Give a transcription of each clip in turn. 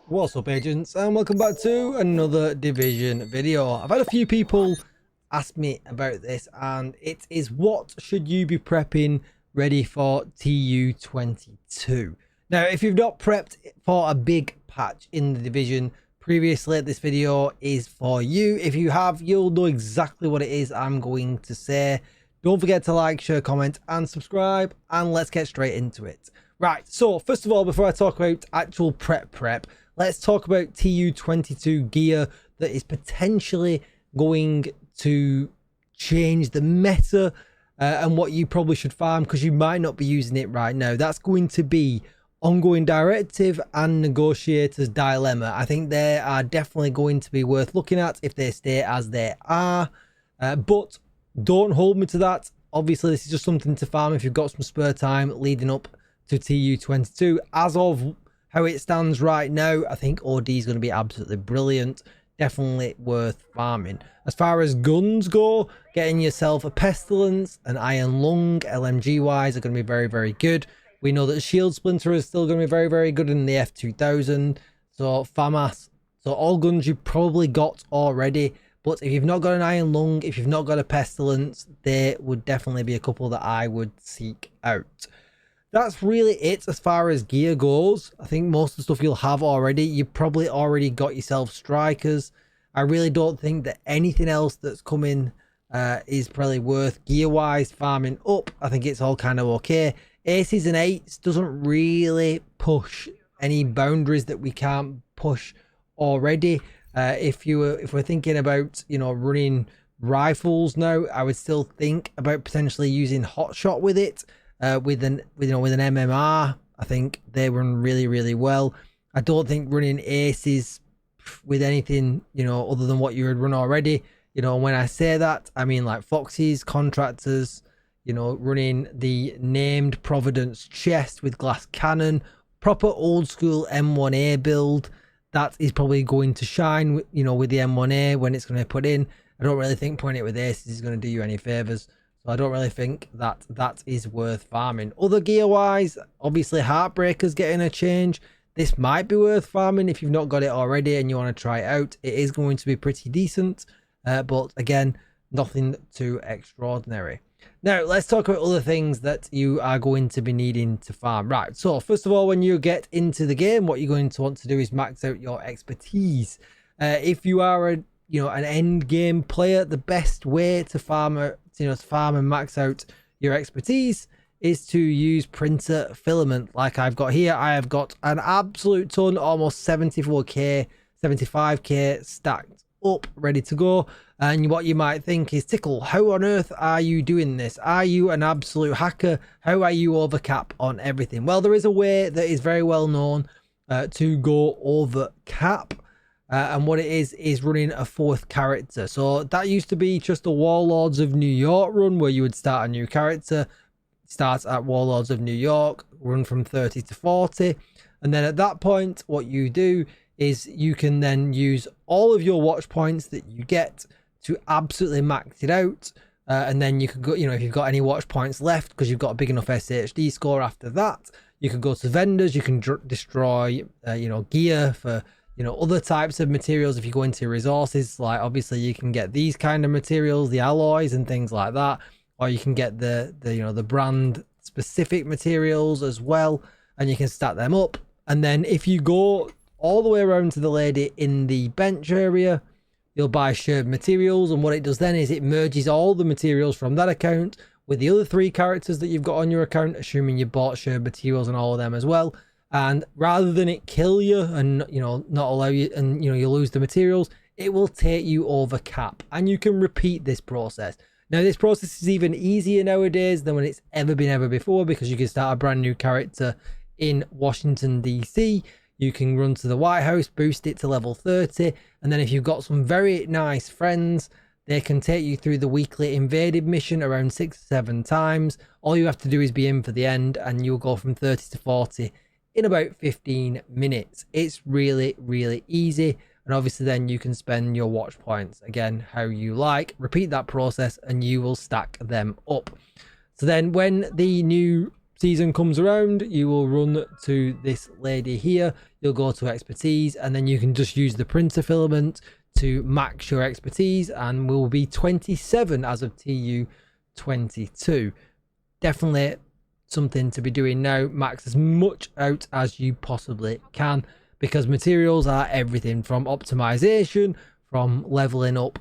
What's up, agents, and welcome back to another Division video. I've had a few people ask me about this, and it is what should you be prepping ready for TU22. Now, if you've not prepped for a big patch in the Division previously, this video is for you. If you have, you'll know exactly what it is I'm going to say. Don't forget to like, share, comment, and subscribe, and let's get straight into it. Right, so first of all, before I talk about actual prep, let's talk about TU22 gear that is potentially going to change the meta and what you probably should farm, because you might not be using it right now. That's going to be ongoing directive and negotiators dilemma. I think they are definitely going to be worth looking at if they stay as they are, but don't hold me to that. Obviously, this is just something to farm if you've got some spare time leading up to TU22. As of how it stands right now, I think OD is going to be absolutely brilliant. Definitely worth farming. As far as guns go, getting yourself a pestilence, an iron lung, LMG wise, are going to be very, very good. We know that shield splinter is still going to be very, very good in the F2000. So FAMAS, so all guns you've probably got already. But if you've not got an iron lung, if you've not got a pestilence, there would definitely be a couple that I would seek out. That's really it as far as gear goes. I think most of the stuff you'll have already. You've probably already got yourself strikers. I really don't think that anything else that's coming is probably worth gear-wise farming up. I think it's all kind of okay. Aces and eights doesn't really push any boundaries that we can't push already. If we're thinking about, you know, running rifles now, I would still think about potentially using hotshot with it. With an MMR, I think they run really, really well. I don't think running aces with anything, you know, other than what you would run already. You know, when I say that, I mean like Foxes, Contractors, you know, running the named Providence chest with glass cannon, proper old school M1A build. That is probably going to shine, you know, with the M1A when it's going to be put in. I don't really think putting it with aces is going to do you any favors. So I don't really think that that is worth farming. Other gear wise, obviously Heartbreaker's getting a change. This might be worth farming if you've not got it already and you want to try it out. It is going to be pretty decent, but again, nothing too extraordinary. Now, let's talk about other things that you are going to be needing to farm. Right, so first of all, when you get into the game, what you're going to want to do is max out your expertise. If you are an end game player, the best way to farm and max out your expertise is to use printer filament like I've got here. I have got an absolute ton, almost 74k, 75k stacked up, ready to go. And what you might think is, Tickle, how on earth are you doing this? Are you an absolute hacker? How are you over cap on everything? Well, there is a way that is very well known to go over cap. And what it is running a fourth character. So that used to be just a Warlords of New York run, where you would start a new character, start at Warlords of New York, run from 30 to 40. And then at that point, what you do is you can then use all of your watch points that you get to absolutely max it out. And then you could go, you know, if you've got any watch points left, because you've got a big enough SHD score after that, you can go to vendors, you can destroy, gear for, you know, other types of materials. If you go into resources, like obviously you can get these kind of materials, the alloys and things like that, or you can get the brand specific materials as well, and you can stack them up. And then if you go all the way around to the lady in the bench area, you'll buy shared materials, and what it does then is it merges all the materials from that account with the other 3 characters that you've got on your account, assuming you bought shared materials and all of them as well. And rather than it kill you and, you know, not allow you, and, you know, you lose the materials, it will take you over cap, and you can repeat this process. Now, this process is even easier nowadays than when it's ever been before, because you can start a brand new character in Washington, DC. You can run to the White House, boost it to level 30. And then if you've got some very nice friends, they can take you through the weekly invaded mission around 6 or 7 times. All you have to do is be in for the end, and you'll go from 30 to 40 in about 15 minutes. It's really, really easy. And obviously then you can spend your watch points again how you like. Repeat that process and you will stack them up. So then when the new season comes around, you will run to this lady here. You'll go to expertise, and then you can just use the printer filament to max your expertise, and will be 27 as of TU22. Definitely something to be doing now. Max as much out as you possibly can, because materials are everything from optimization, from leveling up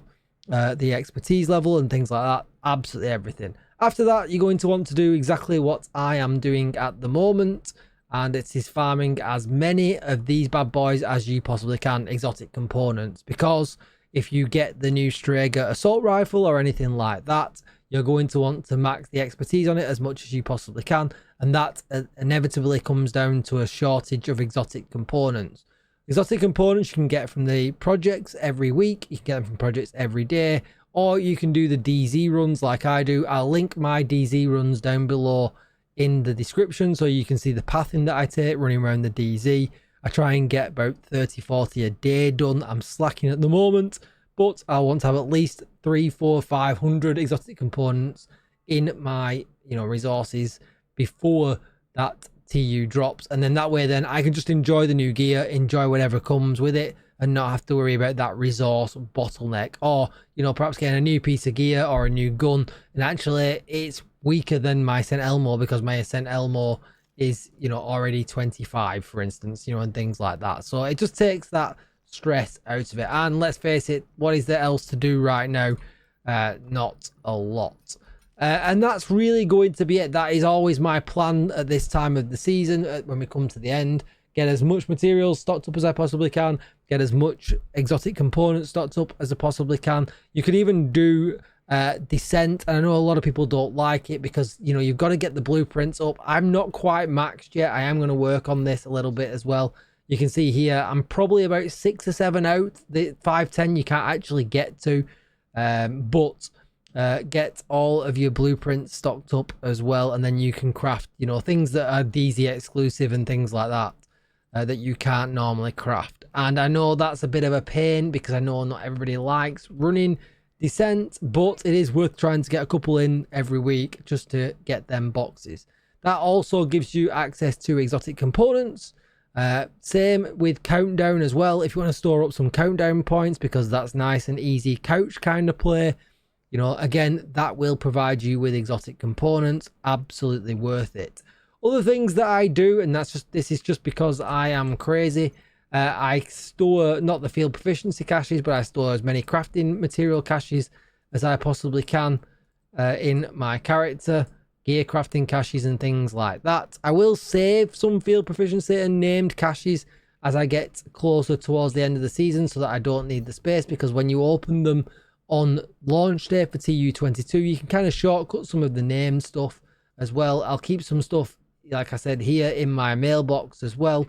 the expertise level and things like that. Absolutely everything. After that, you're going to want to do exactly what I am doing at the moment, and it is farming as many of these bad boys as you possibly can, exotic components, because if you get the new Strega assault rifle or anything like that, you're going to want to max the expertise on it as much as you possibly can, and that inevitably comes down to a shortage of exotic components. Exotic components you can get from the projects every week, you can get them from projects every day, or you can do the DZ runs like I do. I'll link my DZ runs down below in the description so you can see the pathing that I take running around the DZ. I try and get about 30-40 a day done. I'm slacking at the moment, but I want to have at least 300, 400, 500 exotic components in my resources before that TU drops, and then that way then I can just enjoy the new gear, enjoy whatever comes with it, and not have to worry about that resource bottleneck, or perhaps getting a new piece of gear or a new gun and actually it's weaker than my St. Elmo because my St. Elmo is already 25, for instance, and things like that. So it just takes that stress out of it, and let's face it, what is there else to do right now? Not a lot. And that's really going to be it. That is always my plan at this time of the season, when we come to the end. Get as much materials stocked up as I possibly can, get as much exotic components stocked up as I possibly can. You could even do descent, and I know a lot of people don't like it because you've got to get the blueprints up. I'm not quite maxed yet. I am going to work on this a little bit as well. You can see here I'm probably about 6 or 7 out. The 510 you can't actually get to, but get all of your blueprints stocked up as well, and then you can craft things that are DZ exclusive and things like that that you can't normally craft. And I know that's a bit of a pain because I know not everybody likes running descent, but it is worth trying to get a couple in every week just to get them boxes. That also gives you access to exotic components. Same with countdown as well, if you want to store up some countdown points, because that's nice and easy couch kind of play. Again, that will provide you with exotic components. Absolutely worth it. Other things that I do, and this is just because I am crazy. I store not the field proficiency caches, but I store as many crafting material caches as I possibly can in my character. Gear crafting caches and things like that. I will save some field proficiency and named caches as I get closer towards the end of the season, so that I don't need the space, because when you open them on launch day for TU22, you can kind of shortcut some of the name stuff as well. I'll keep some stuff, like I said, here in my mailbox as well,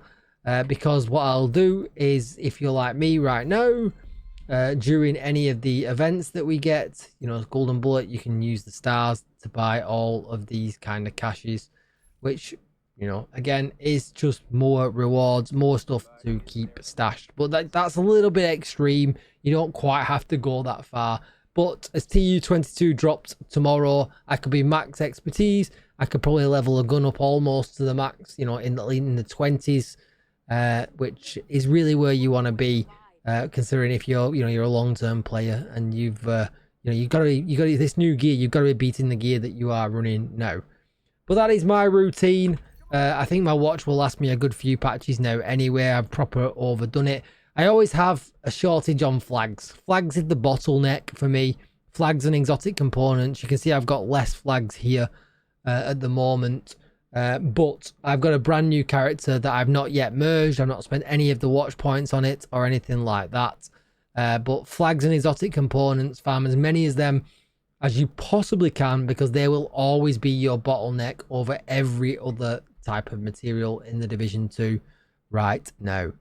because what I'll do is, if you're like me right now, during any of the events that we get, Golden Bullet, you can use the stars to buy all of these kind of caches, which again is just more rewards, more stuff to keep stashed. But that's a little bit extreme. You don't quite have to go that far. But as TU22 drops tomorrow, I could be max expertise. I could probably level a gun up almost to the max, in the 20s, which is really where you want to be, considering if you're you're a long-term player and you've got this new gear. You've got to be beating the gear that you are running now. But that is my routine. I think my watch will last me a good few patches now anyway. I've proper overdone it. I always have a shortage on flags. Flags is the bottleneck for me. Flags and exotic components. You can see I've got less flags here at the moment. But I've got a brand new character that I've not yet merged. I've not spent any of the watch points on it or anything like that. But flags and exotic components, farm as many as them as you possibly can, because they will always be your bottleneck over every other type of material in the Division 2 right now.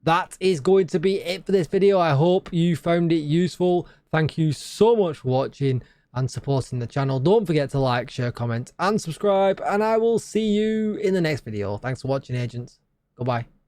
That is going to be it for this video. I hope you found it useful. Thank you so much for watching and supporting the channel. Don't forget to like, share, comment and subscribe, and I will see you in the next video. Thanks for watching, agents. Goodbye.